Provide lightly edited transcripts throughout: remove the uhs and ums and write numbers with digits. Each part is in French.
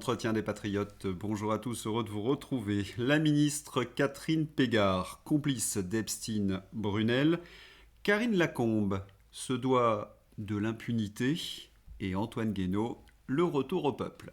l'entretien des patriotes. Bonjour à tous, heureux de vous retrouver. La ministre Catherine Pégard, complice d'Epstein-Brunel. Karine Lacombe se doit de l'impunité. Et Antoine Guénaud, le retour au peuple.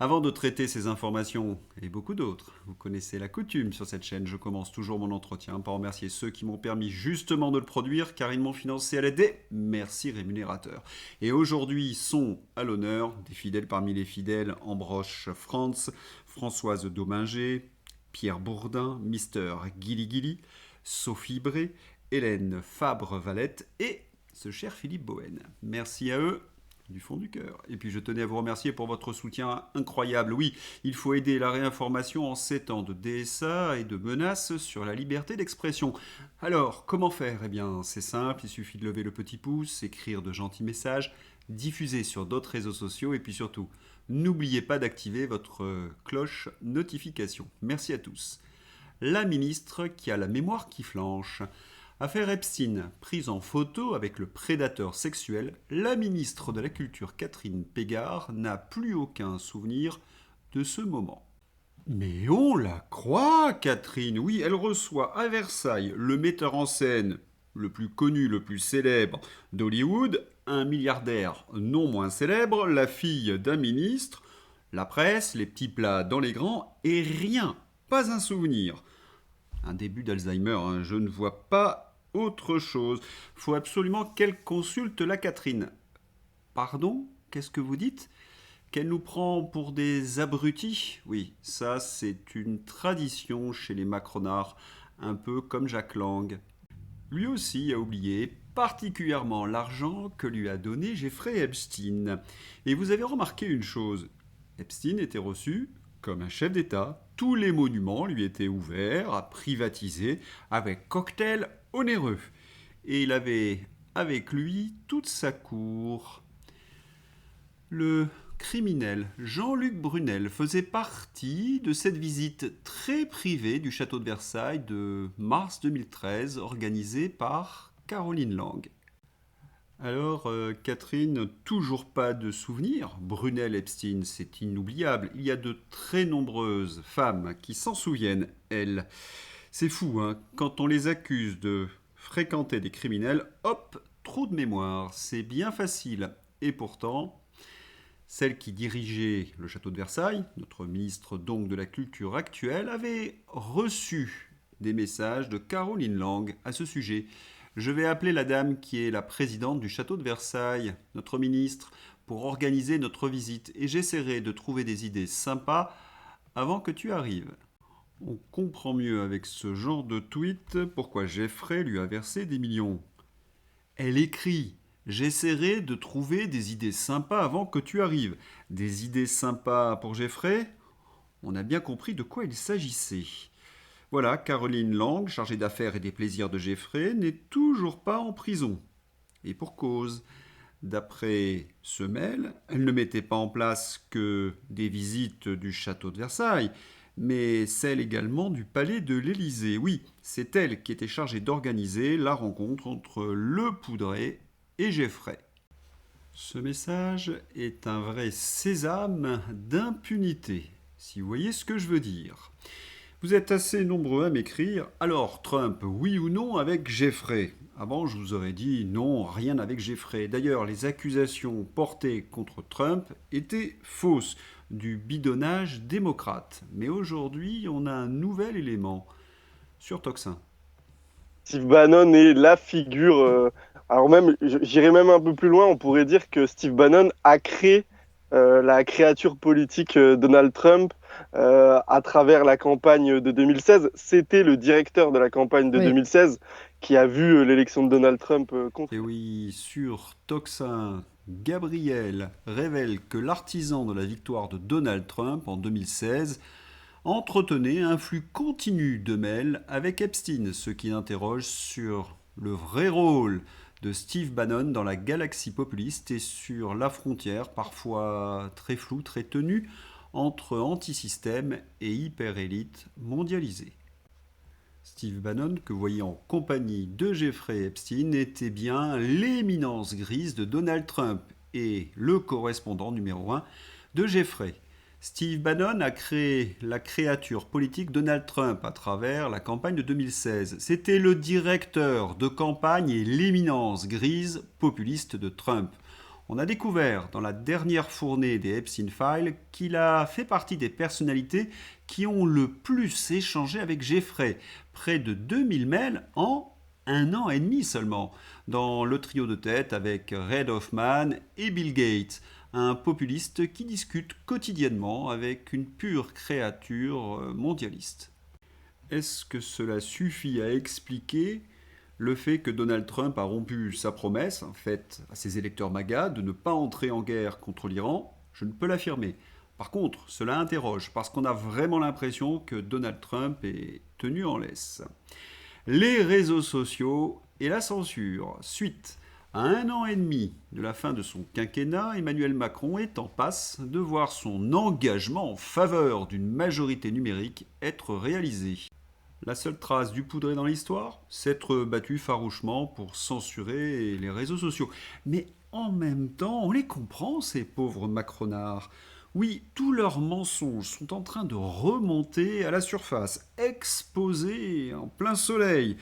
Avant de traiter ces informations et beaucoup d'autres, vous connaissez la coutume sur cette chaîne, je commence toujours mon entretien par remercier ceux qui m'ont permis justement de le produire car ils m'ont financé à l'aide des merci rémunérateurs. Et aujourd'hui sont à l'honneur des fidèles parmi les fidèles Ambroche France, Françoise Dominger, Pierre Bourdin, Mister Guili Guili, Sophie Bré, Hélène Fabre-Valette et ce cher Philippe Bohen. Merci à eux. Du fond du cœur. Et puis je tenais à vous remercier pour votre soutien incroyable. Oui, il faut aider la réinformation en ces temps de DSA et de menaces sur la liberté d'expression. Alors, comment faire ? Eh bien, c'est simple, il suffit de lever le petit pouce, écrire de gentils messages, diffuser sur d'autres réseaux sociaux et puis surtout, n'oubliez pas d'activer votre cloche notification. Merci à tous. La ministre qui a la mémoire qui flanche. Affaire Epstein, prise en photo avec le prédateur sexuel, la ministre de la Culture Catherine Pégard n'a plus aucun souvenir de ce moment. Mais on la croit, Catherine. Oui, elle reçoit à Versailles le metteur en scène le plus connu, le plus célèbre d'Hollywood, un milliardaire non moins célèbre, la fille d'un ministre, la presse, les petits plats dans les grands, et rien, pas un souvenir. Un début d'Alzheimer, hein, je ne vois pas autre chose. Faut absolument qu'elle consulte la Catherine. Pardon ? Qu'est-ce que vous dites ? Qu'elle nous prend pour des abrutis ? Oui, ça c'est une tradition chez les Macronards, un peu comme Jack Lang. Lui aussi a oublié particulièrement l'argent que lui a donné Jeffrey Epstein. Et vous avez remarqué une chose, Epstein était reçu comme un chef d'État, tous les monuments lui étaient ouverts à privatiser avec cocktail onéreux. Et il avait avec lui toute sa cour. Le criminel Jean-Luc Brunel faisait partie de cette visite très privée du château de Versailles de mars 2013 organisée par Caroline Lang. Alors, Catherine, toujours pas de souvenirs. Brunel Epstein, c'est inoubliable. Il y a de très nombreuses femmes qui s'en souviennent, elles. C'est fou, hein. Quand on les accuse de fréquenter des criminels, hop, trou de mémoire. C'est bien facile. Et pourtant, celle qui dirigeait le château de Versailles, notre ministre donc de la Culture actuelle, avait reçu des messages de Caroline Lang à ce sujet. Je vais appeler la dame qui est la présidente du château de Versailles, notre ministre, pour organiser notre visite et j'essaierai de trouver des idées sympas avant que tu arrives. On comprend mieux avec ce genre de tweet pourquoi Jeffrey lui a versé des millions. Elle écrit « J'essaierai de trouver des idées sympas avant que tu arrives ». Des idées sympas pour Jeffrey ? On a bien compris de quoi il s'agissait. Voilà, Caroline Lang, chargée d'affaires et des plaisirs de Jeffrey, n'est toujours pas en prison. Et pour cause. D'après ce mail, elle ne mettait pas en place que des visites du château de Versailles, mais celle également du palais de l'Élysée. Oui, c'est elle qui était chargée d'organiser la rencontre entre Le Poudré et Jeffrey. Ce message est un vrai sésame d'impunité, si vous voyez ce que je veux dire. Vous êtes assez nombreux à m'écrire « Alors, Trump, oui ou non avec Jeffrey ?» Avant, je vous aurais dit « Non, rien avec Jeffrey ». D'ailleurs, les accusations portées contre Trump étaient fausses, du bidonnage démocrate. Mais aujourd'hui, on a un nouvel élément sur Toxin. Steve Bannon est la figure. Alors même, j'irais même un peu plus loin. On pourrait dire que Steve Bannon a créé la créature politique Donald Trump à travers la campagne de 2016. C'était le directeur de la campagne de Oui. 2016 qui a vu l'élection de Donald Trump contre. Et oui, sur Toxin, Gabriel révèle que l'artisan de la victoire de Donald Trump en 2016 entretenait un flux continu de mails avec Epstein, ce qui interroge sur le vrai rôle de Steve Bannon dans la galaxie populiste et sur la frontière parfois très floue, très ténue entre antisystème et hyper-élite mondialisée. Steve Bannon, que vous voyez en compagnie de Jeffrey Epstein, était bien l'éminence grise de Donald Trump et le correspondant numéro 1 de Jeffrey. Steve Bannon a créé la créature politique Donald Trump à travers la campagne de 2016. C'était le directeur de campagne et l'éminence grise populiste de Trump. On a découvert dans la dernière fournée des Epstein Files qu'il a fait partie des personnalités qui ont le plus échangé avec Jeffrey, près de 2000 mails en 1 an et demi seulement, dans le trio de tête avec Reid Hoffman et Bill Gates, un populiste qui discute quotidiennement avec une pure créature mondialiste. Est-ce que cela suffit à expliquer le fait que Donald Trump a rompu sa promesse, faite à ses électeurs MAGA, de ne pas entrer en guerre contre l'Iran? Je ne peux l'affirmer. Par contre, cela interroge, parce qu'on a vraiment l'impression que Donald Trump est tenu en laisse. Les réseaux sociaux et la censure. Suite à 1 an et demi de la fin de son quinquennat, Emmanuel Macron est en passe de voir son engagement en faveur d'une majorité numérique être réalisé. La seule trace du poudré dans l'histoire, s'être battu farouchement pour censurer les réseaux sociaux. Mais en même temps, on les comprend, ces pauvres macronards. Oui, tous leurs mensonges sont en train de remonter à la surface, exposés en plein soleil,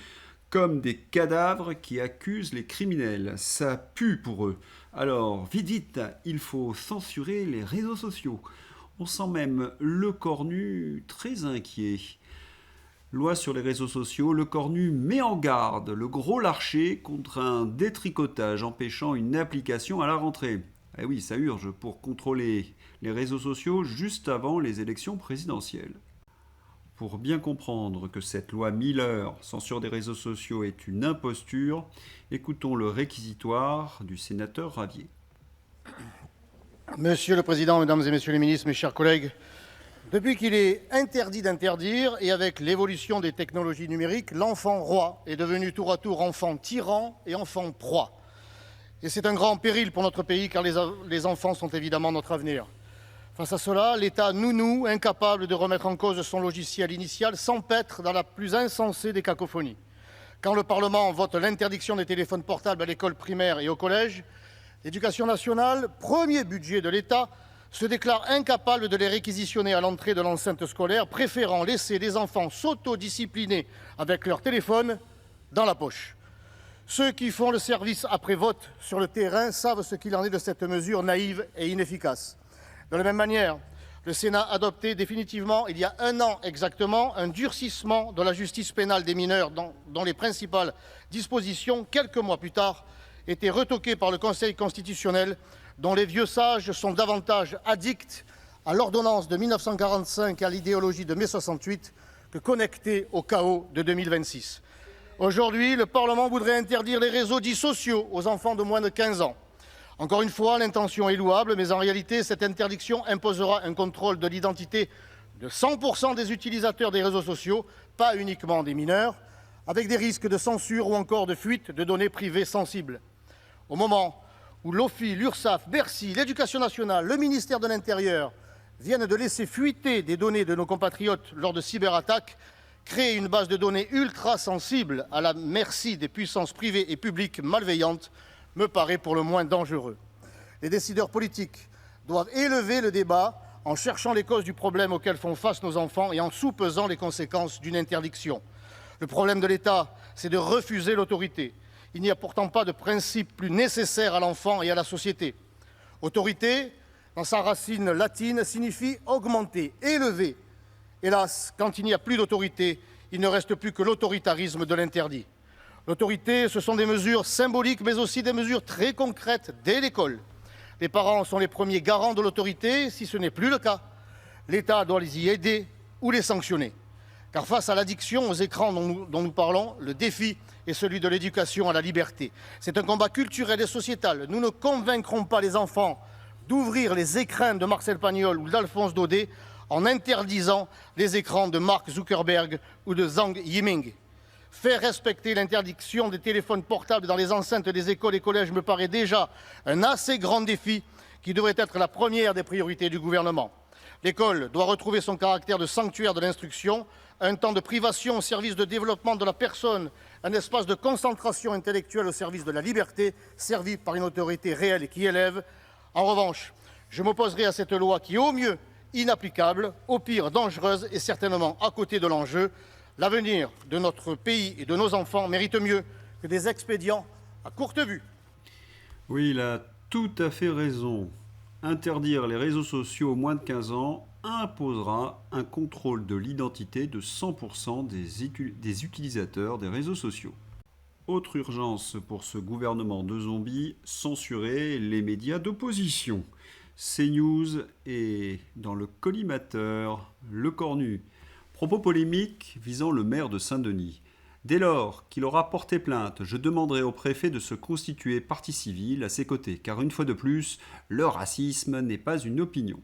comme des cadavres qui accusent les criminels. Ça pue pour eux. Alors, vite, vite, il faut censurer les réseaux sociaux. On sent même le cornu très inquiet. Loi sur les réseaux sociaux, le cornu met en garde le gros larcher contre un détricotage empêchant une application à la rentrée. Eh oui, ça urge pour contrôler les réseaux sociaux juste avant les élections présidentielles. Pour bien comprendre que cette loi Miller, censure des réseaux sociaux, est une imposture, écoutons le réquisitoire du sénateur Ravier. Monsieur le Président, Mesdames et Messieurs les ministres, mes chers collègues, depuis qu'il est interdit d'interdire et avec l'évolution des technologies numériques, l'enfant roi est devenu tour à tour enfant tyran et enfant proie. Et c'est un grand péril pour notre pays car les enfants sont évidemment notre avenir. Face à cela, l'État nounou, incapable de remettre en cause son logiciel initial, s'empêtre dans la plus insensée des cacophonies. Quand le Parlement vote l'interdiction des téléphones portables à l'école primaire et au collège, l'Éducation nationale, premier budget de l'État, se déclare incapable de les réquisitionner à l'entrée de l'enceinte scolaire, préférant laisser les enfants s'autodiscipliner avec leur téléphone dans la poche. Ceux qui font le service après vote sur le terrain savent ce qu'il en est de cette mesure naïve et inefficace. De la même manière, le Sénat a adopté définitivement, il y a 1 an exactement, un durcissement de la justice pénale des mineurs dont les principales dispositions, quelques mois plus tard, étaient retoquées par le Conseil constitutionnel, dont les vieux sages sont davantage addicts à l'ordonnance de 1945 et à l'idéologie de mai 68 que connectés au chaos de 2026. Aujourd'hui, le Parlement voudrait interdire les réseaux dits sociaux aux enfants de moins de 15 ans. Encore une fois, l'intention est louable, mais en réalité, cette interdiction imposera un contrôle de l'identité de 100% des utilisateurs des réseaux sociaux, pas uniquement des mineurs, avec des risques de censure ou encore de fuite de données privées sensibles. Au moment où l'OFII, l'URSSAF, Bercy, l'Éducation nationale, le ministère de l'Intérieur viennent de laisser fuiter des données de nos compatriotes lors de cyberattaques, créer une base de données ultra sensible à la merci des puissances privées et publiques malveillantes me paraît pour le moins dangereux. Les décideurs politiques doivent élever le débat en cherchant les causes du problème auquel font face nos enfants et en soupesant les conséquences d'une interdiction. Le problème de l'État, c'est de refuser l'autorité. Il n'y a pourtant pas de principe plus nécessaire à l'enfant et à la société. Autorité, dans sa racine latine, signifie augmenter, élever. Hélas, quand il n'y a plus d'autorité, il ne reste plus que l'autoritarisme de l'interdit. L'autorité, ce sont des mesures symboliques, mais aussi des mesures très concrètes dès l'école. Les parents sont les premiers garants de l'autorité. Si ce n'est plus le cas, l'État doit les y aider ou les sanctionner. Car face à l'addiction aux écrans dont nous parlons, le défi est celui de l'éducation à la liberté. C'est un combat culturel et sociétal. Nous ne convaincrons pas les enfants d'ouvrir les écrins de Marcel Pagnol ou d'Alphonse Daudet en interdisant les écrans de Mark Zuckerberg ou de Zhang Yiming. Faire respecter l'interdiction des téléphones portables dans les enceintes des écoles et collèges me paraît déjà un assez grand défi qui devrait être la première des priorités du gouvernement. L'école doit retrouver son caractère de sanctuaire de l'instruction, un temps de privation au service de développement de la personne, un espace de concentration intellectuelle au service de la liberté, servi par une autorité réelle et qui élève. En revanche, je m'opposerai à cette loi qui, au mieux, inapplicable, au pire dangereuse et certainement à côté de l'enjeu. L'avenir de notre pays et de nos enfants mérite mieux que des expédients à courte vue. Oui, il a tout à fait raison. Interdire les réseaux sociaux aux moins de 15 ans imposera un contrôle de l'identité de 100% des utilisateurs des réseaux sociaux. Autre urgence pour ce gouvernement de zombies, censurer les médias d'opposition. CNews est dans le collimateur, le cornu. Propos polémiques visant le maire de Saint-Denis. Dès lors qu'il aura porté plainte, je demanderai au préfet de se constituer partie civile à ses côtés, car une fois de plus, le racisme n'est pas une opinion.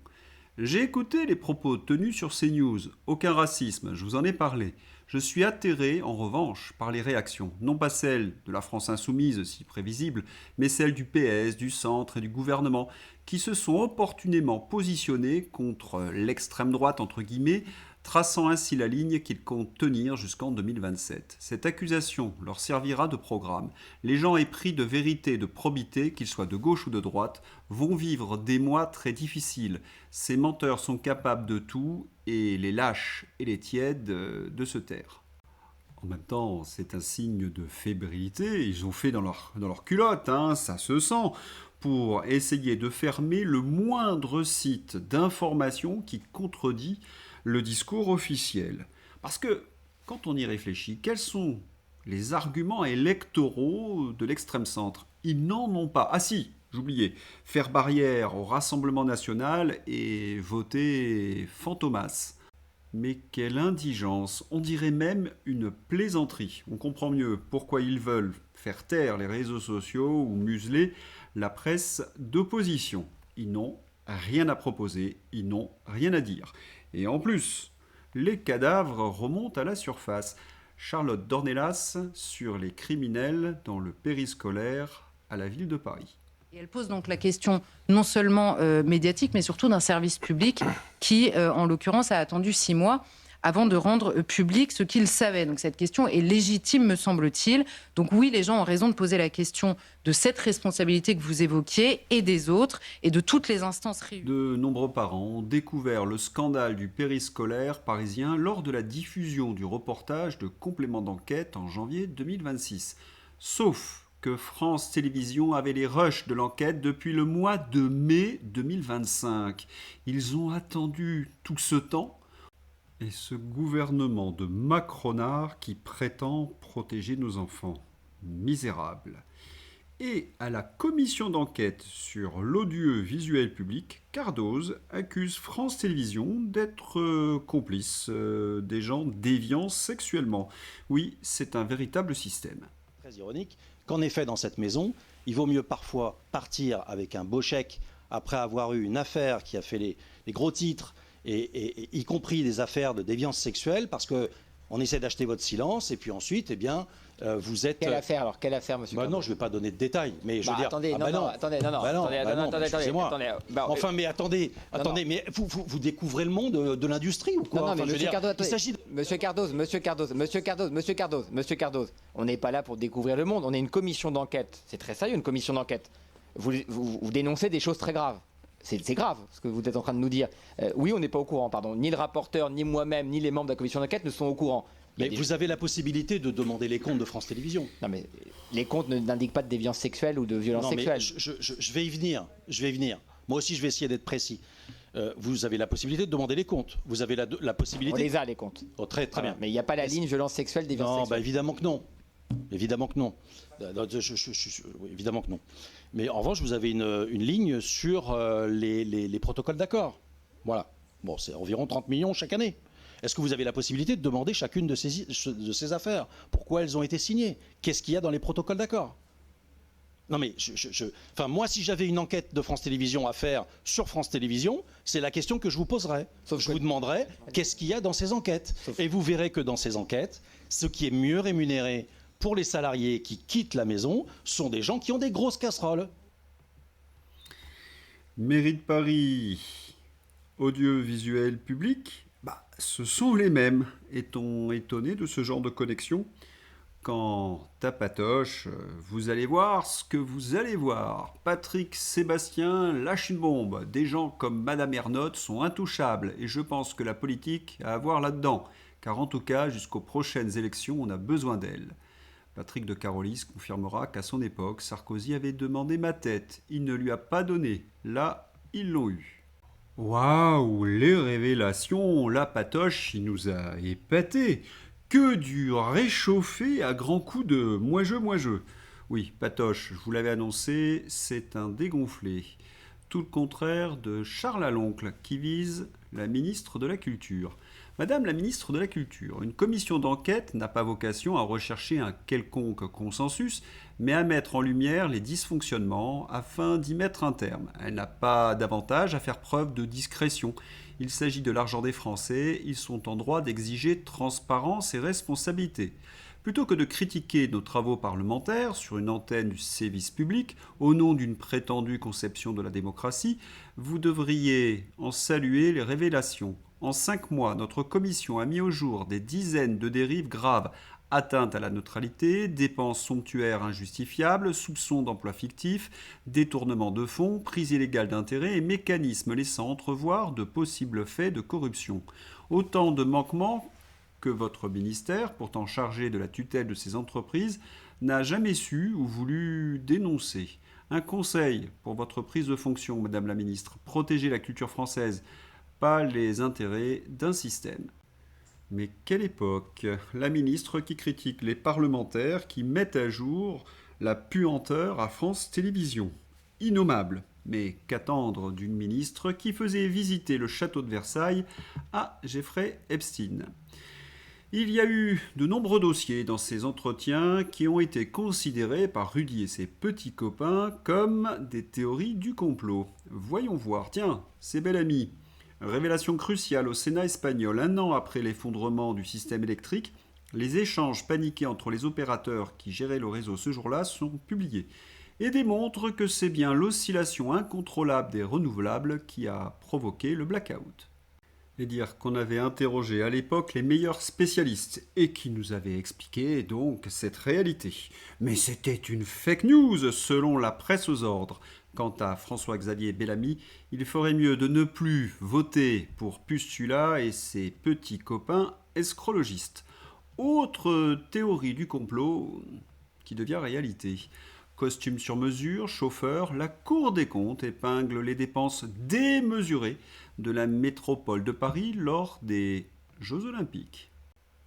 J'ai écouté les propos tenus sur CNews. Aucun racisme, je vous en ai parlé. Je suis atterré, en revanche, par les réactions, non pas celles de la France insoumise, si prévisible, mais celles du PS, du centre et du gouvernement, qui se sont opportunément positionnés contre l'extrême droite, entre guillemets, traçant ainsi la ligne qu'ils comptent tenir jusqu'en 2027. Cette accusation leur servira de programme. Les gens épris de vérité et de probité, qu'ils soient de gauche ou de droite, vont vivre des mois très difficiles. Ces menteurs sont capables de tout, et les lâches et les tièdes de se taire. En même temps, c'est un signe de fébrilité. Ils ont fait dans leur culotte, ça se sent, pour essayer de fermer le moindre site d'information qui contredit le discours officiel. Parce que, quand on y réfléchit, quels sont les arguments électoraux de l'extrême centre? Ils n'en ont pas. Ah si, j'oubliais, faire barrière au Rassemblement national et voter Fantomas. Mais quelle indigence, on dirait même une plaisanterie. On comprend mieux pourquoi ils veulent faire taire les réseaux sociaux ou museler la presse d'opposition. Ils n'ont rien à proposer, ils n'ont rien à dire. Et en plus, les cadavres remontent à la surface. Charlotte Dornelas sur les criminels dans le périscolaire à la ville de Paris. Et elle pose donc la question non seulement médiatique, mais surtout d'un service public qui, en l'occurrence, a attendu 6 mois avant de rendre public ce qu'il savait. Donc cette question est légitime, me semble-t-il. Donc oui, les gens ont raison de poser la question de cette responsabilité que vous évoquiez et des autres et de toutes les instances réunies. De nombreux parents ont découvert le scandale du périscolaire parisien lors de la diffusion du reportage de Complément d'enquête en janvier 2026. Sauf que France Télévisions avait les rushs de l'enquête depuis le mois de mai 2025. Ils ont attendu tout ce temps. Et ce gouvernement de macronards qui prétend protéger nos enfants. Misérable. Et à la commission d'enquête sur l'odieux visuel public, Cardoz accuse France Télévisions d'être complice des gens déviants sexuellement. Oui, c'est un véritable système. Très ironique qu'en effet, dans cette maison, il vaut mieux parfois partir avec un beau chèque après avoir eu une affaire qui a fait les gros titres, et y compris des affaires de déviance sexuelle, parce qu'on essaie d'acheter votre silence, et puis ensuite, eh bien, vous êtes... Quelle affaire alors? Quelle affaire, monsieur Non, je ne vais pas donner de détails, mais je veux dire... Attendez, attendez, Enfin, mais attendez, mais vous découvrez le monde de l'industrie ou quoi? Non, mais enfin, monsieur Cardoz, il s'agit de... Monsieur Cardoz, on n'est pas là pour découvrir le monde, on est une commission d'enquête. C'est très sérieux, une commission d'enquête. Vous dénoncez des choses très graves. C'est grave ce que vous êtes en train de nous dire. Oui, on n'est pas au courant, pardon. Ni le rapporteur, ni moi-même, ni les membres de la commission d'enquête ne sont au courant. Mais vous avez la possibilité de demander les comptes de France Télévisions. Non, mais les comptes n'indiquent pas de déviance sexuelle ou de violence sexuelle. Je vais y venir. Moi aussi, je vais essayer d'être précis. Vous avez la possibilité de demander les comptes. Vous avez la possibilité... On les a, les comptes. Oh, très bien. Mais il n'y a pas la ligne violence sexuelle, déviance sexuelle. Non, bah évidemment que non. Évidemment que non. Évidemment que non. Mais en revanche, vous avez une ligne sur les protocoles d'accord. Voilà. Bon, c'est environ 30 millions chaque année. Est-ce que vous avez la possibilité de demander chacune de ces affaires? Pourquoi elles ont été signées? Qu'est-ce qu'il y a dans les protocoles d'accord? Non mais, enfin, moi, si j'avais une enquête de France Télévisions à faire sur France Télévisions, c'est la question que je vous poserais. Je vous demanderais qu'est-ce qu'il y a dans ces enquêtes. Et vous verrez que dans ces enquêtes, ce qui est mieux rémunéré pour les salariés qui quittent la maison sont des gens qui ont des grosses casseroles. Mairie de Paris, audiovisuel public, ce sont les mêmes. Est-on étonné de ce genre de connexion? Quant à Patoche, vous allez voir ce que vous allez voir. Patrick Sébastien lâche une bombe. Des gens comme Madame Ernotte sont intouchables et je pense que la politique a à voir là-dedans. Car en tout cas, jusqu'aux prochaines élections, on a besoin d'elle. Patrick de Carolis confirmera qu'à son époque, Sarkozy avait demandé ma tête. Il ne lui a pas donné. Là, ils l'ont eu. Waouh, les révélations. La Patoche, il nous a épatés. Que du réchauffé à grands coups de moi-je. Oui, Patoche, je vous l'avais annoncé, c'est un dégonflé. Tout le contraire de Charles Laloncle, qui vise la ministre de la Culture. Madame la ministre de la Culture, une commission d'enquête n'a pas vocation à rechercher un quelconque consensus, mais à mettre en lumière les dysfonctionnements afin d'y mettre un terme. Elle n'a pas davantage à faire preuve de discrétion. Il s'agit de l'argent des Français, ils sont en droit d'exiger transparence et responsabilité. Plutôt que de critiquer nos travaux parlementaires sur une antenne du service public, au nom d'une prétendue conception de la démocratie, vous devriez en saluer les révélations. En 5 mois, notre commission a mis au jour des dizaines de dérives graves, atteinte à la neutralité, dépenses somptuaires injustifiables, soupçons d'emplois fictifs, détournement de fonds, prise illégale d'intérêts et mécanismes laissant entrevoir de possibles faits de corruption. Autant de manquements que votre ministère, pourtant chargé de la tutelle de ces entreprises, n'a jamais su ou voulu dénoncer. Un conseil pour votre prise de fonction, Madame la Ministre, protégez la culture française, pas les intérêts d'un système. Mais quelle époque! La ministre qui critique les parlementaires qui mettent à jour la puanteur à France Télévisions. Innommable. Mais qu'attendre d'une ministre qui faisait visiter le château de Versailles à Jeffrey Epstein? Il y a eu de nombreux dossiers dans ces entretiens qui ont été considérés par Rudy et ses petits copains comme des théories du complot. Voyons voir. Tiens, c'est bel ami. Révélation cruciale au Sénat espagnol. 1 an après l'effondrement du système électrique, les échanges paniqués entre les opérateurs qui géraient le réseau ce jour-là sont publiés et démontrent que c'est bien l'oscillation incontrôlable des renouvelables qui a provoqué le blackout. Et dire qu'on avait interrogé à l'époque les meilleurs spécialistes et qui nous avaient expliqué donc cette réalité. Mais c'était une fake news selon la presse aux ordres. Quant à François-Xavier Bellamy, il ferait mieux de ne plus voter pour Pustula et ses petits copains escrologistes. Autre théorie du complot qui devient réalité. Costume sur mesure, chauffeur, la Cour des comptes épingle les dépenses démesurées de la métropole de Paris lors des Jeux Olympiques.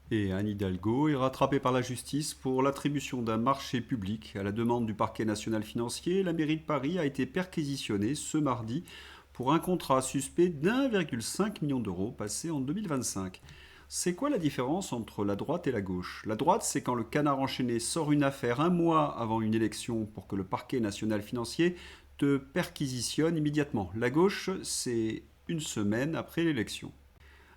Et Anne Hidalgo est rattrapée par la justice pour l'attribution d'un marché public. À la demande du parquet national financier, la mairie de Paris a été perquisitionnée ce mardi pour un contrat suspect d'1,5 million d'euros passé en 2025. C'est quoi la différence entre la droite et la gauche? La droite, c'est quand le canard enchaîné sort une affaire 1 mois avant une élection pour que le parquet national financier te perquisitionne immédiatement. La gauche, c'est 1 semaine après l'élection.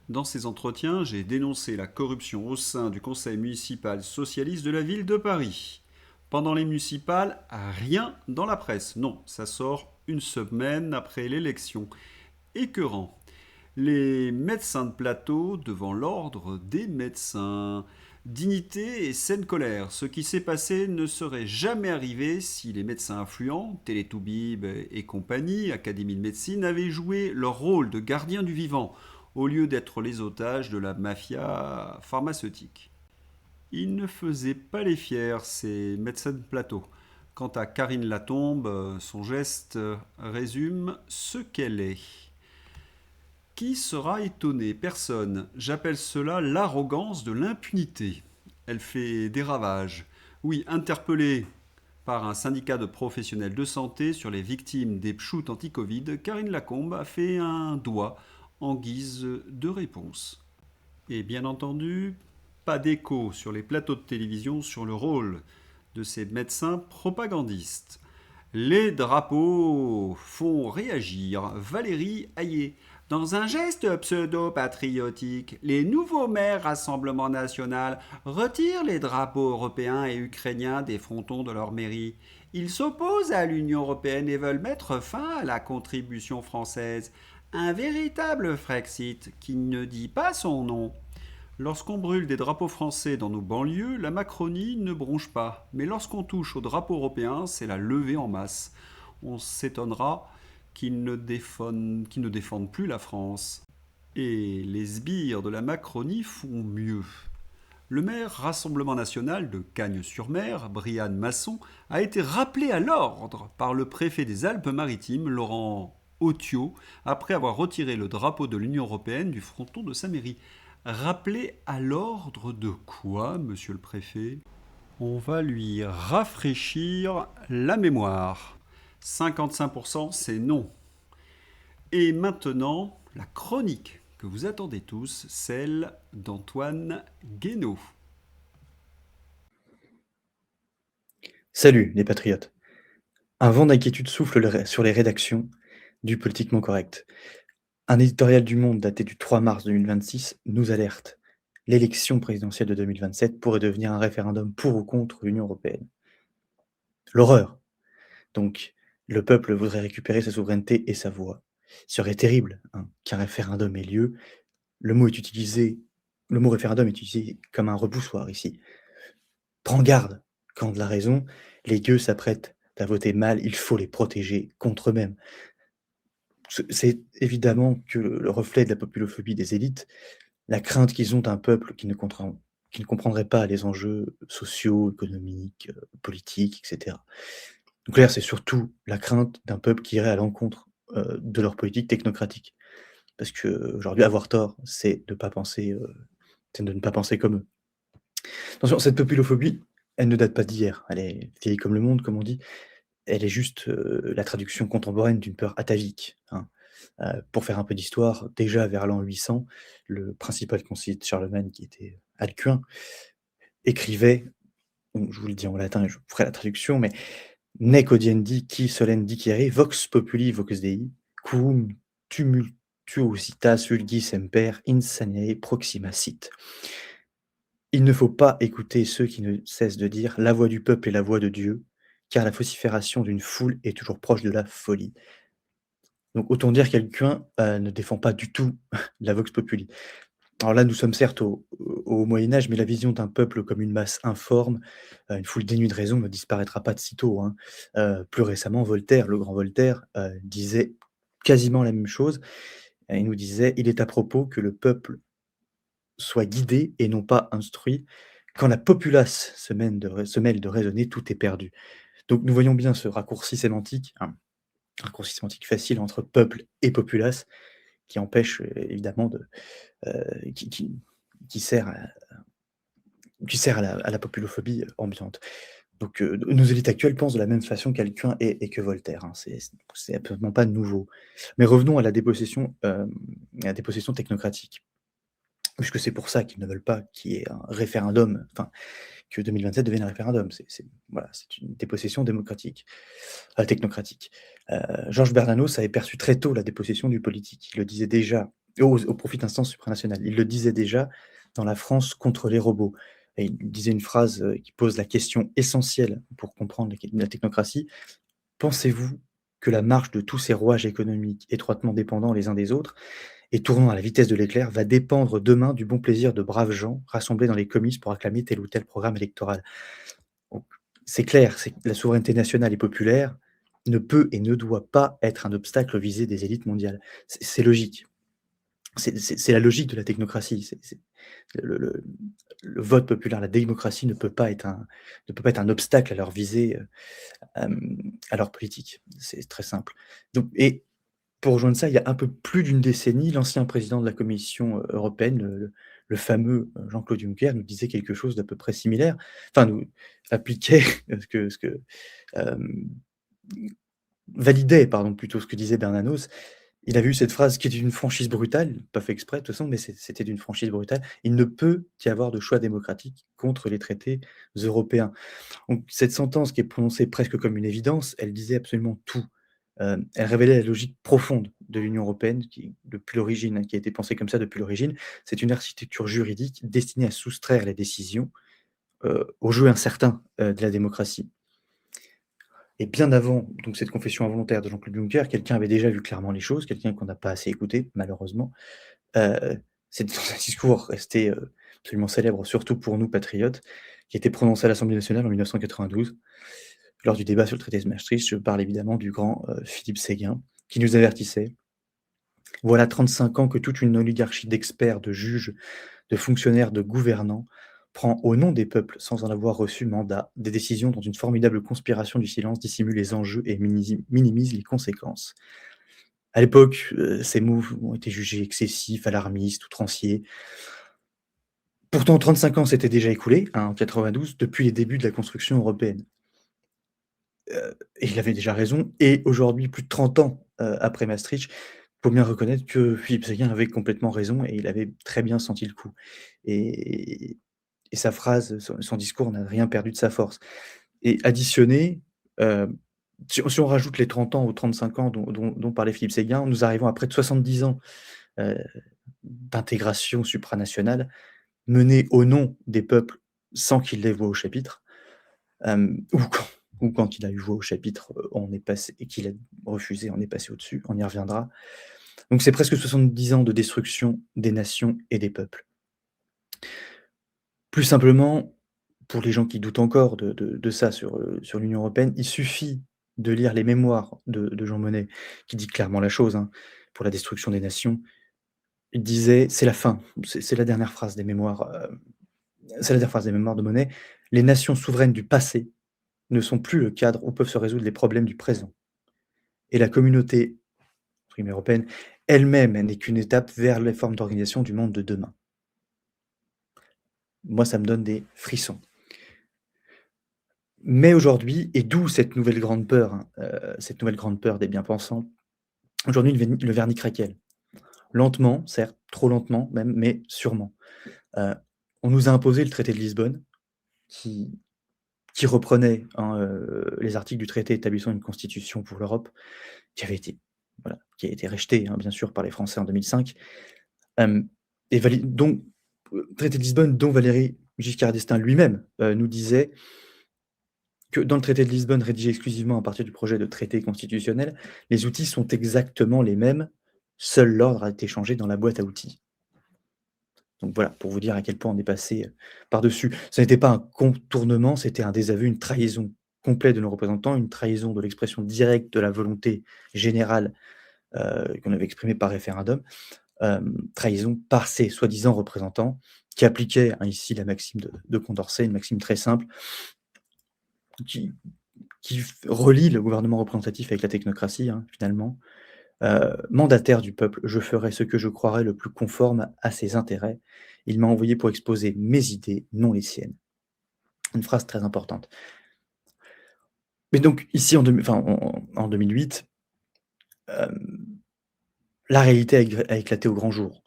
Dans ces entretiens, j'ai dénoncé la corruption au sein du conseil municipal socialiste de la ville de Paris. Pendant les municipales, rien dans la presse. Non, ça sort 1 semaine après l'élection. Écœurant. Les médecins de plateau devant l'ordre des médecins. Dignité et saine colère. Ce qui s'est passé ne serait jamais arrivé si les médecins influents, Télétoubib et compagnie, Académie de médecine, avaient joué leur rôle de gardiens du vivant, au lieu d'être les otages de la mafia pharmaceutique. Ils ne faisaient pas les fiers, ces médecins de plateau. Quant à Karine Latombe, son geste résume ce qu'elle est. Qui sera étonné? Personne. J'appelle cela l'arrogance de l'impunité. Elle fait des ravages. Oui, interpellée par un syndicat de professionnels de santé sur les victimes des pshoots anti-Covid, Karine Lacombe a fait un doigt en guise de réponse. Et bien entendu, pas d'écho sur les plateaux de télévision sur le rôle de ces médecins propagandistes. Les drapeaux font réagir. Valérie Hayé. Dans un geste pseudo-patriotique, les nouveaux maires Rassemblement National retirent les drapeaux européens et ukrainiens des frontons de leur mairie. Ils s'opposent à l'Union européenne et veulent mettre fin à la contribution française. Un véritable Frexit qui ne dit pas son nom. Lorsqu'on brûle des drapeaux français dans nos banlieues, la Macronie ne bronche pas. Mais lorsqu'on touche aux drapeaux européens, c'est la levée en masse. On s'étonnera qu'ils ne défendent plus la France. Et les sbires de la Macronie font mieux. Le maire Rassemblement national de Cagnes-sur-Mer, Brian Masson, a été rappelé à l'ordre par le préfet des Alpes-Maritimes, Laurent Autiot, après avoir retiré le drapeau de l'Union européenne du fronton de sa mairie. Rappelé à l'ordre de quoi, monsieur le préfet? On va lui rafraîchir la mémoire. 55%, c'est non. Et maintenant, la chronique que vous attendez tous, celle d'Antoine Guénaud. Salut les patriotes. Un vent d'inquiétude souffle sur les rédactions du Politiquement Correct. Un éditorial du Monde daté du 3 mars 2026 nous alerte. L'élection présidentielle de 2027 pourrait devenir un référendum pour ou contre l'Union européenne. L'horreur. Donc, le peuple voudrait récupérer sa souveraineté et sa voix. Ce serait terrible qu'un référendum ait lieu. Le mot référendum est utilisé comme un repoussoir ici. Prends garde, quand de la raison, les gueux s'apprêtent à voter mal, il faut les protéger contre eux-mêmes. C'est évidemment que le reflet de la populophobie des élites, la crainte qu'ils ont d'un peuple qui ne comprendrait pas les enjeux sociaux, économiques, politiques, etc. Donc là, c'est surtout la crainte d'un peuple qui irait à l'encontre de leur politique technocratique. Parce qu'aujourd'hui, avoir tort, c'est de ne pas penser comme eux. Attention, cette populophobie, elle ne date pas d'hier. Elle est vieille comme le monde, comme on dit. Elle est juste la traduction contemporaine d'une peur atavique. Pour faire un peu d'histoire, déjà vers l'an 800, le principal conseiller de Charlemagne, qui était Alcuin, écrivait, donc je vous le dis en latin, je ferai la traduction, mais Nec audiendi qui solem dicere, vox populi vox Dei, quum tumultuositas vulgi semper insaniae proxima sit. Il ne faut pas écouter ceux qui ne cessent de dire la voix du peuple est la voix de Dieu, car la vocifération d'une foule est toujours proche de la folie. Donc autant dire qu'Alcuin ne défend pas du tout la vox populi. Alors là, nous sommes certes au Moyen-Âge, mais la vision d'un peuple comme une masse informe, une foule dénuée de raison ne disparaîtra pas de sitôt. Plus récemment, Voltaire, le grand Voltaire, disait quasiment la même chose. Il nous disait, il est à propos que le peuple soit guidé et non pas instruit. Quand la populace se mêle de raisonner, tout est perdu. Donc nous voyons bien ce raccourci sémantique, un raccourci sémantique facile entre peuple et populace, qui empêche évidemment qui sert à la populophobie ambiante. Donc nos élites actuelles pensent de la même façon qu'Alcuin et que Voltaire. C'est absolument pas nouveau. Mais revenons à la dépossession technocratique. Puisque c'est pour ça qu'ils ne veulent pas qu'il y ait un référendum, que 2027 devienne un référendum. C'est une dépossession technocratique. Georges Bernanos avait perçu très tôt la dépossession du politique. Il le disait déjà, au profit d'instances supranationales. Il le disait déjà dans La France contre les robots. Et il disait une phrase qui pose la question essentielle pour comprendre la technocratie. Pensez-vous que la marche de tous ces rouages économiques étroitement dépendants les uns des autres et tournant à la vitesse de l'éclair va dépendre demain du bon plaisir de braves gens rassemblés dans les comices pour acclamer tel ou tel programme électoral? Donc, c'est clair, la souveraineté nationale et populaire ne peut et ne doit pas être un obstacle aux visées des élites mondiales. C'est logique. C'est la logique de la technocratie. Le vote populaire, la démocratie ne peut pas être un obstacle à leur visée, à leur politique. C'est très simple. Donc, et pour rejoindre ça, il y a un peu plus d'une décennie, l'ancien président de la Commission européenne, le fameux Jean-Claude Juncker, nous disait quelque chose d'à peu près similaire. Nous appliquait validait, plutôt ce que disait Bernanos. Il avait eu cette phrase qui était d'une franchise brutale, pas fait exprès de toute façon, mais c'était d'une franchise brutale. Il ne peut y avoir de choix démocratique contre les traités européens. Donc cette sentence qui est prononcée presque comme une évidence, elle disait absolument tout. Elle révélait la logique profonde de l'Union européenne qui a été pensée comme ça depuis l'origine. C'est une architecture juridique destinée à soustraire les décisions au jeu incertain de la démocratie. Et bien avant donc cette confession involontaire de Jean-Claude Juncker, quelqu'un avait déjà vu clairement les choses, quelqu'un qu'on n'a pas assez écouté, malheureusement. C'est dans un discours resté absolument célèbre, surtout pour nous patriotes, qui a été prononcé à l'Assemblée nationale en 1992, lors du débat sur le traité de Maastricht. Je parle évidemment du grand Philippe Séguin, qui nous avertissait: voilà 35 ans que toute une oligarchie d'experts, de juges, de fonctionnaires, de gouvernants prend au nom des peuples, sans en avoir reçu mandat, des décisions dont une formidable conspiration du silence dissimule les enjeux et minimise les conséquences. À l'époque, ces mots ont été jugés excessifs, alarmistes, outranciers. Pourtant, 35 ans s'étaient déjà écoulés, en 92, depuis les débuts de la construction européenne. Et il avait déjà raison. Et aujourd'hui, plus de 30 ans après Maastricht, il faut bien reconnaître que Philippe Séguin avait complètement raison et il avait très bien senti le coup. Et, et sa phrase, son discours n'a rien perdu de sa force. Et additionné, si on rajoute les 30 ans aux 35 ans dont parlait Philippe Séguin, nous arrivons à près de 70 ans d'intégration supranationale menée au nom des peuples sans qu'il les voie au chapitre, ou quand il a eu voix au chapitre, on est passé et qu'il a refusé, on est passé au-dessus, on y reviendra. Donc c'est presque 70 ans de destruction des nations et des peuples. Plus simplement, pour les gens qui doutent encore de ça sur l'Union européenne, il suffit de lire les mémoires de Jean Monnet, qui dit clairement la chose, hein, pour la destruction des nations. Il disait, c'est la fin, c'est la dernière phrase des mémoires, c'est la dernière phrase des mémoires de Monnet: les nations souveraines du passé ne sont plus le cadre où peuvent se résoudre les problèmes du présent. Et la communauté européenne elle-même n'est qu'une étape vers les formes d'organisation du monde de demain. Moi, ça me donne des frissons. Mais aujourd'hui, et d'où cette nouvelle grande peur, hein, cette nouvelle grande peur des bien-pensants, aujourd'hui, le vernis craquelle. Lentement, certes, trop lentement même, mais sûrement. On nous a imposé le traité de Lisbonne, qui reprenait les articles du traité établissant une constitution pour l'Europe, qui a été rejeté, hein, bien sûr, par les Français en 2005. Donc, traité de Lisbonne, dont Valéry Giscard d'Estaing lui-même nous disait que dans le traité de Lisbonne, rédigé exclusivement à partir du projet de traité constitutionnel, les outils sont exactement les mêmes, seul l'ordre a été changé dans la boîte à outils. Donc voilà, pour vous dire à quel point on est passé par-dessus. Ce n'était pas un contournement, c'était un désaveu, une trahison complète de nos représentants, une trahison de l'expression directe de la volonté générale qu'on avait exprimée par référendum, trahison par ces soi-disant représentants qui appliquaient ici la maxime de Condorcet, une maxime très simple, qui relie le gouvernement représentatif avec la technocratie, hein, finalement. Mandataire du peuple, je ferai ce que je croirai le plus conforme à ses intérêts. Il m'a envoyé pour exposer mes idées, non les siennes. Une phrase très importante. Mais donc, ici, en 2008, la réalité a éclaté au grand jour.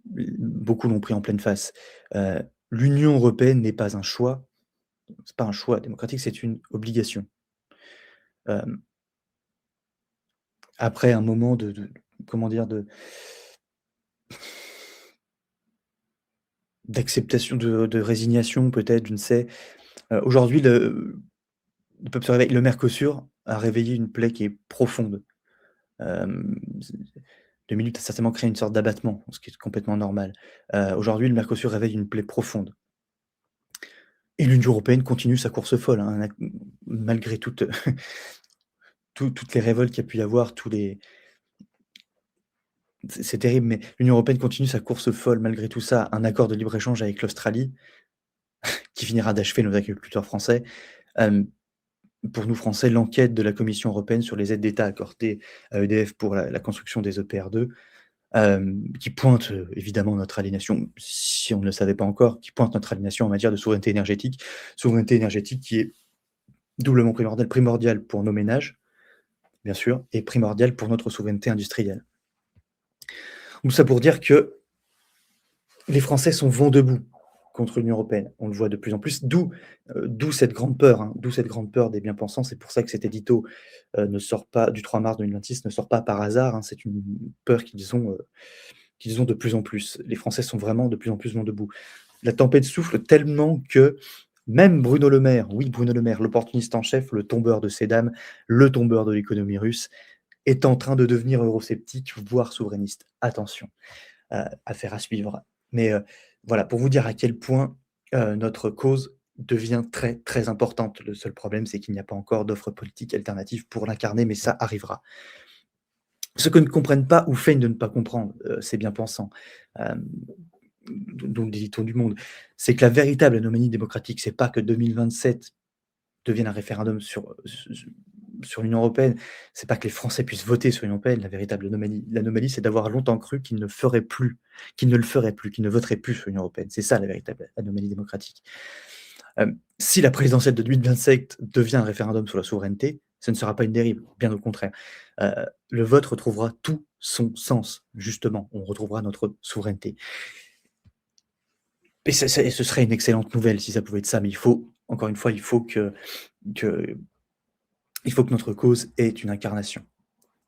Beaucoup l'ont pris en pleine face. L'Union européenne n'est pas un choix, c'est pas un choix démocratique, c'est une obligation. Après un moment d'acceptation, de résignation peut-être, je ne sais. Aujourd'hui, le peuple se réveille. Le Mercosur a réveillé une plaie qui est profonde. 2008 a certainement créé une sorte d'abattement, ce qui est complètement normal. Aujourd'hui, le Mercosur réveille une plaie profonde. Et l'Union européenne continue sa course folle, hein, malgré toutes les révoltes qu'il y a pu y avoir, c'est terrible, mais l'Union européenne continue sa course folle malgré tout ça. Un accord de libre-échange avec l'Australie, qui finira d'achever nos agriculteurs français. Pour nous Français, l'enquête de la Commission européenne sur les aides d'État accordées à EDF pour la construction des EPR2, qui pointe évidemment notre aliénation, si on ne le savait pas encore, qui pointe notre aliénation en matière de souveraineté énergétique qui est doublement primordiale pour nos ménages, bien sûr, et primordiale pour notre souveraineté industrielle. Tout ça pour dire que les Français sont vent debout contre l'Union européenne. On le voit de plus en plus, d'où cette grande peur, hein, d'où cette grande peur des bien-pensants. C'est pour ça que cet édito ne sort pas du 3 mars 2026, ne sort pas par hasard. Hein, c'est une peur qu'ils ont de plus en plus. Les Français sont vraiment de plus en plus vent debout. La tempête souffle tellement que même Bruno Le Maire, oui Bruno Le Maire, l'opportuniste en chef, le tombeur de ces dames, le tombeur de l'économie russe, est en train de devenir eurosceptique, voire souverainiste. Attention, affaire à suivre. Mais voilà, pour vous dire à quel point notre cause devient très, très importante. Le seul problème, c'est qu'il n'y a pas encore d'offre politique alternative pour l'incarner, mais ça arrivera. Ce que ne comprennent pas ou feignent de ne pas comprendre, ces bien-pensants, hem, dont les élites du monde, c'est que la véritable anomalie démocratique, c'est pas que 2027 devienne un référendum sur l'Union européenne, c'est pas que les Français puissent voter sur l'Union européenne. La véritable anomalie, l'anomalie, c'est d'avoir longtemps cru qu'ils ne le feraient plus, qu'ils ne voteraient plus sur l'Union européenne. C'est ça la véritable anomalie démocratique. Si la présidentielle de 2027 devient un référendum sur la souveraineté, ce ne sera pas une dérive, bien au contraire. Heu, le vote retrouvera tout son sens, justement. On retrouvera notre souveraineté. Et ce serait une excellente nouvelle si ça pouvait être ça, mais il faut, encore une fois, que notre cause ait une incarnation.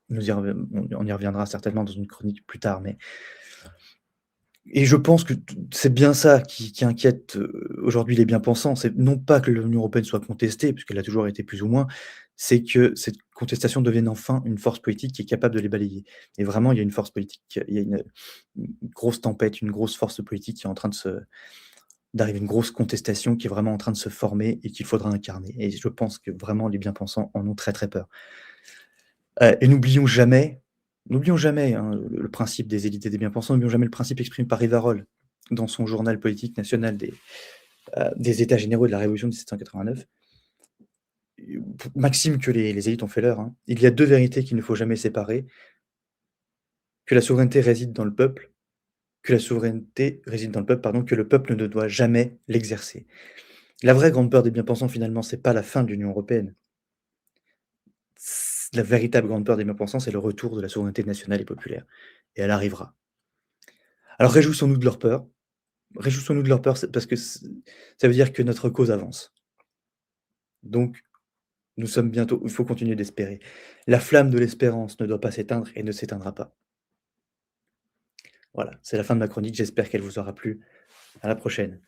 On y reviendra certainement dans une chronique plus tard, mais et je pense que c'est bien ça qui inquiète, aujourd'hui les bien-pensants. C'est non pas que l'Union européenne soit contestée, puisqu'elle a toujours été plus ou moins, c'est que cette contestation devienne enfin une force politique qui est capable de les balayer. Et vraiment, il y a une force politique, il y a une grosse tempête, une grosse force politique qui est en train d'arriver, une grosse contestation qui est vraiment en train de se former et qu'il faudra incarner. Et je pense que vraiment les bien-pensants en ont très, très peur. Et n'oublions jamais, hein, le principe des élites et des bien-pensants, n'oublions jamais le principe exprimé par Rivarol dans son journal politique national des États généraux de la Révolution de 1789. Maxime que les élites ont fait leur, hein. Il y a 2 vérités qu'il ne faut jamais séparer, que la souveraineté réside dans le peuple, que le peuple ne doit jamais l'exercer. La vraie grande peur des bien-pensants, finalement, c'est pas la fin de l'Union européenne. La véritable grande peur des bien-pensants, c'est le retour de la souveraineté nationale et populaire, et elle arrivera. Alors réjouissons-nous de leur peur. Réjouissons-nous de leur peur, c'est parce que ça veut dire que notre cause avance. Donc nous sommes bientôt, il faut continuer d'espérer. La flamme de l'espérance ne doit pas s'éteindre et ne s'éteindra pas. Voilà, c'est la fin de ma chronique, j'espère qu'elle vous aura plu. À la prochaine.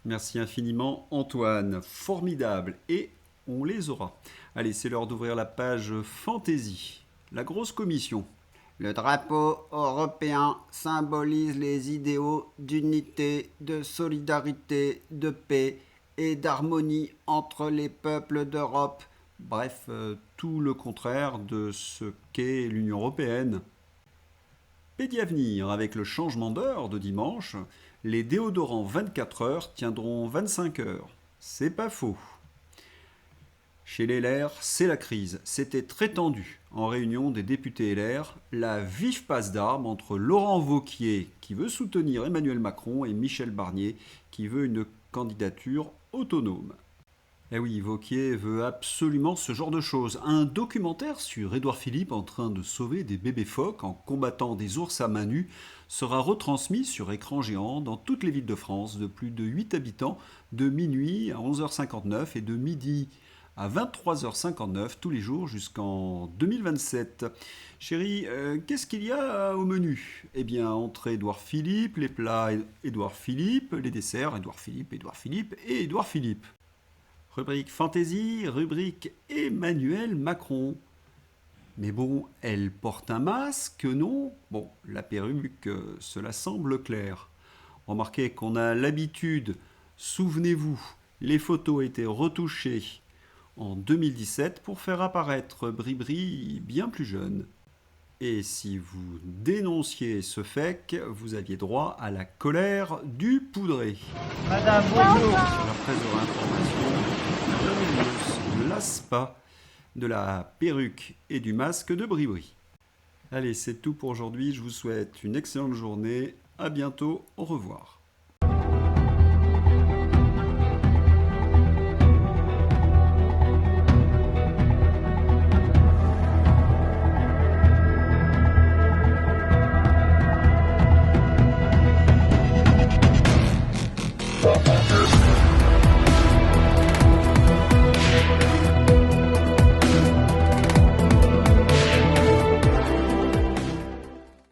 Merci infiniment Antoine, formidable, et on les aura. Allez, c'est l'heure d'ouvrir la page Fantaisie, la grosse commission. Le drapeau européen symbolise les idéaux d'unité, de solidarité, de paix et d'harmonie entre les peuples d'Europe. Bref, tout le contraire de ce qu'est l'Union européenne. Pédiavenir, avec le changement d'heure de dimanche, les déodorants 24 heures tiendront 25 heures. C'est pas faux. Chez les LR, c'est la crise. C'était très tendu. En réunion des députés LR, la vive passe d'armes entre Laurent Wauquiez, qui veut soutenir Emmanuel Macron, et Michel Barnier, qui veut une candidature autonome. Eh oui, Wauquiez veut absolument ce genre de choses. Un documentaire sur Édouard Philippe en train de sauver des bébés phoques en combattant des ours à main nue sera retransmis sur écran géant dans toutes les villes de France de plus de 8 habitants de minuit à 11h59 et de midi à 23h59 tous les jours jusqu'en 2027. Chérie, qu'est-ce qu'il y a au menu? Eh bien, entrée Édouard Philippe, les plats Édouard Philippe, les desserts Édouard Philippe et Édouard Philippe. Rubrique Fantaisie, rubrique Emmanuel Macron. Mais bon, elle porte un masque, non? Bon, la perruque, cela semble clair. Remarquez qu'on a l'habitude, souvenez-vous, les photos étaient retouchées en 2017 pour faire apparaître Bribri bien plus jeune. Et si vous dénonciez ce fake, vous aviez droit à la colère du poudré. Madame, bonjour. Sur la presse de l'information, on ne se lasse pas de la perruque et du masque de Bribri. Allez, c'est tout pour aujourd'hui. Je vous souhaite une excellente journée. À bientôt. Au revoir.